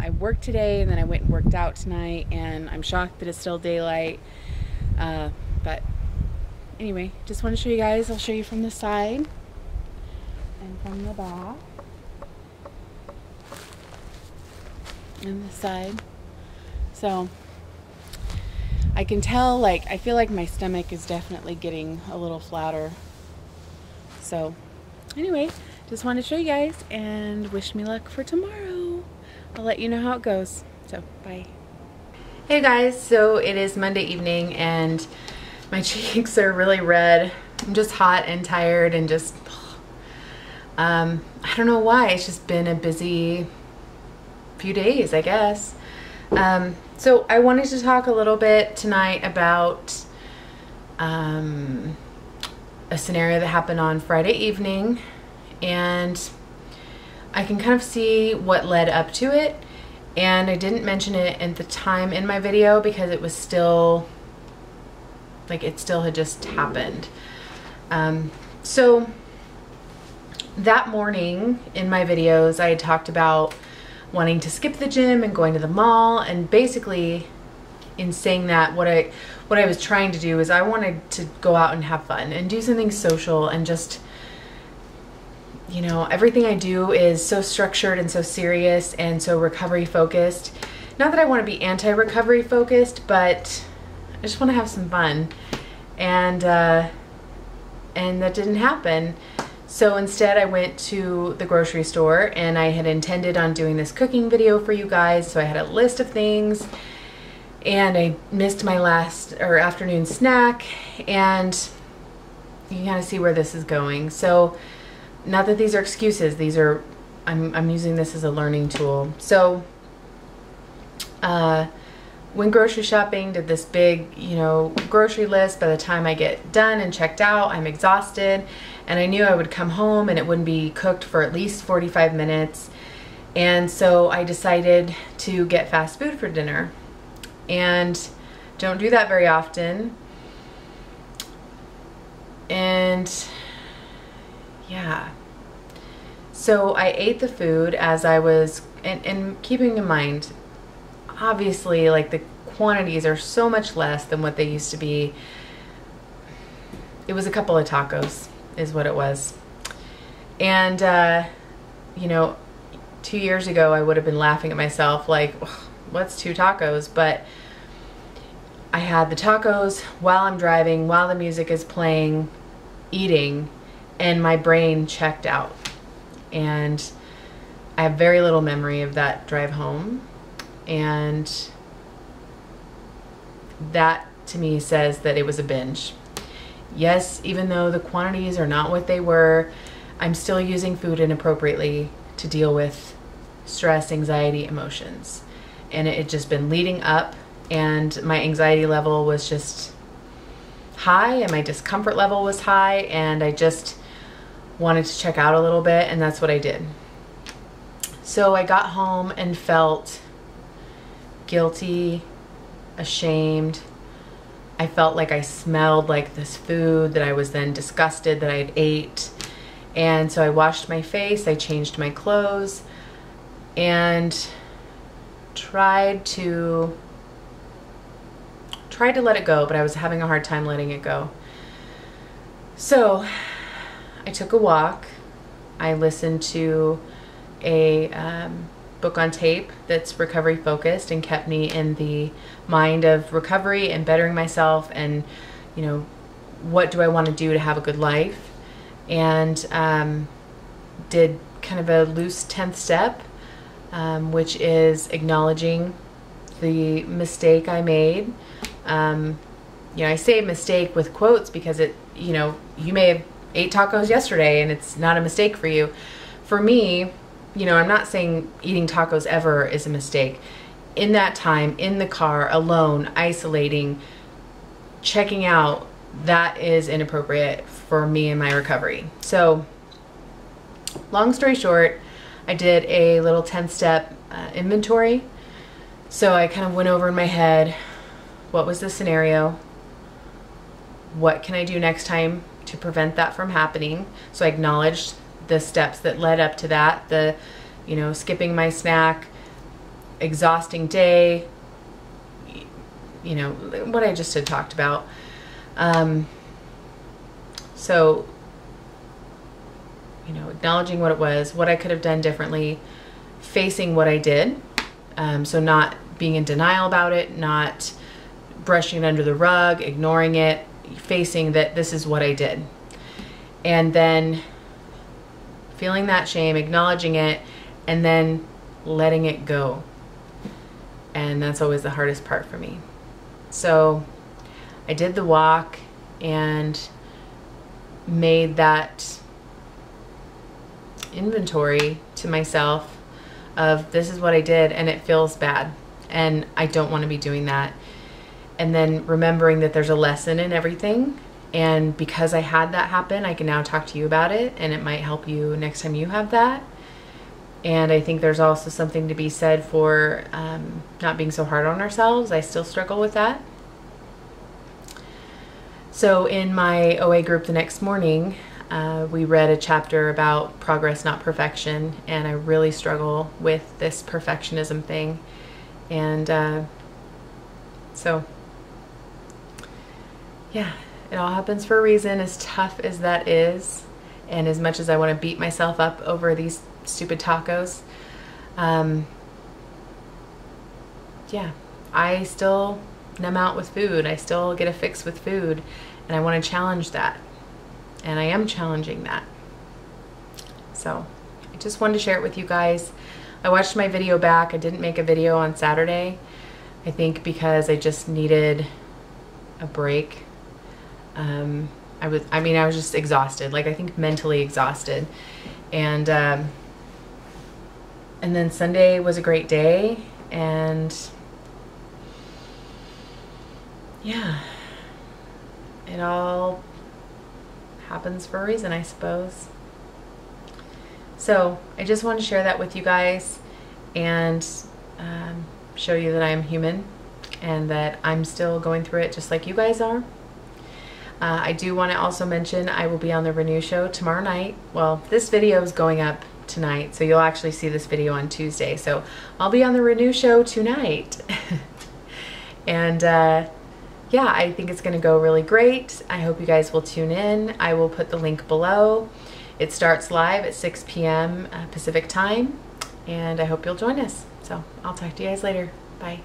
I worked today and then I went and worked out tonight, and I'm shocked that it's still daylight. But anyway, just want to show you guys. I'll show you from the side and from the back and the side. So I can tell, like, I feel like my stomach is definitely getting a little flatter. So anyway, just wanted to show you guys and wish me luck for tomorrow. I'll let you know how it goes. So bye. Hey guys, so it is Monday evening and my cheeks are really red. I'm just hot and tired and just I don't know why. It's just been a busy few days, I guess. So I wanted to talk a little bit tonight about a scenario that happened on Friday evening, and I can kind of see what led up to it, and I didn't mention it at the time in my video because it was still, like, it still had just happened. So that morning in my videos I had talked about wanting to skip the gym and going to the mall, and basically in saying that what I was trying to do is I wanted to go out and have fun and do something social, and just, you know, everything I do is so structured and so serious and so recovery focused. Not that I want to be anti-recovery focused, but I just want to have some fun, and that didn't happen. So instead I went to the grocery store, and I had intended on doing this cooking video for you guys. So I had a list of things, and I missed my afternoon snack, and you can kind of see where this is going. So not that these are excuses, these are, I'm using this as a learning tool. So went grocery shopping, did this big, you know, grocery list. By the time I get done and checked out, I'm exhausted, and I knew I would come home and it wouldn't be cooked for at least 45 minutes. And so I decided to get fast food for dinner, and don't do that very often. And yeah, so I ate the food as I was, and keeping in mind, obviously, like, the quantities are so much less than what they used to be. It was a couple of tacos is what it was. And you know, 2 years ago I would have been laughing at myself like, what's 2 tacos? But I had the tacos while I'm driving, while the music is playing, eating, and my brain checked out. And I have very little memory of that drive home, and that to me says that it was a binge. Yes, even though the quantities are not what they were, I'm still using food inappropriately to deal with stress, anxiety, emotions. And it had just been leading up, and my anxiety level was just high, and my discomfort level was high, and I just wanted to check out a little bit, and that's what I did. So I got home and felt guilty, ashamed. I felt like I smelled like this food, that I was then disgusted that I had ate. And so I washed my face, I changed my clothes, and tried to let it go, but I was having a hard time letting it go. So I took a walk. I listened to a book on tape that's recovery focused and kept me in the mind of recovery and bettering myself, and, you know, what do I want to do to have a good life. And did kind of a loose 10th step, which is acknowledging the mistake I made. You know, I say mistake with quotes because it, you know, you may have ate tacos yesterday and it's not a mistake for you. For me, you know, I'm not saying eating tacos ever is a mistake. In that time, in the car, alone, isolating, checking out, that is inappropriate for me in my recovery. So, long story short, I did a little 10th step inventory. So I kind of went over in my head, what was the scenario? What can I do next time to prevent that from happening? So I acknowledged the steps that led up to that, the, you know, skipping my snack, exhausting day, you know, what I just had talked about. So, you know, acknowledging what it was, what I could have done differently, facing what I did. So not being in denial about it, not brushing it under the rug, ignoring it, facing that this is what I did. And then feeling that shame, acknowledging it, and then letting it go. And that's always the hardest part for me. So I did the walk and made that inventory to myself of this is what I did, and it feels bad and I don't want to be doing that. And then remembering that there's a lesson in everything, and because I had that happen, I can now talk to you about it, and it might help you next time you have that. And I think there's also something to be said for not being so hard on ourselves. I still struggle with that. So in my OA group the next morning, we read a chapter about progress, not perfection, and I really struggle with this perfectionism thing. And so, yeah, it all happens for a reason, as tough as that is, and as much as I want to beat myself up over these stupid tacos. Yeah, I still numb out with food. I still get a fix with food, and I want to challenge that. And I am challenging that. So I just wanted to share it with you guys. I watched my video back. I didn't make a video on Saturday, I think because I just needed a break. I was just exhausted, like I think mentally exhausted. And then Sunday was a great day, and yeah, it all happens for a reason, I suppose. So I just want to share that with you guys and show you that I am human and that I'm still going through it just like you guys are. I do want to also mention I will be on the Renew show tomorrow night. Well, this video is going up tonight, so you'll actually see this video on Tuesday. So I'll be on the Renew show tonight. And yeah, I think it's going to go really great. I hope you guys will tune in. I will put the link below. It starts live at 6 p.m. Pacific time, and I hope you'll join us. So I'll talk to you guys later. Bye.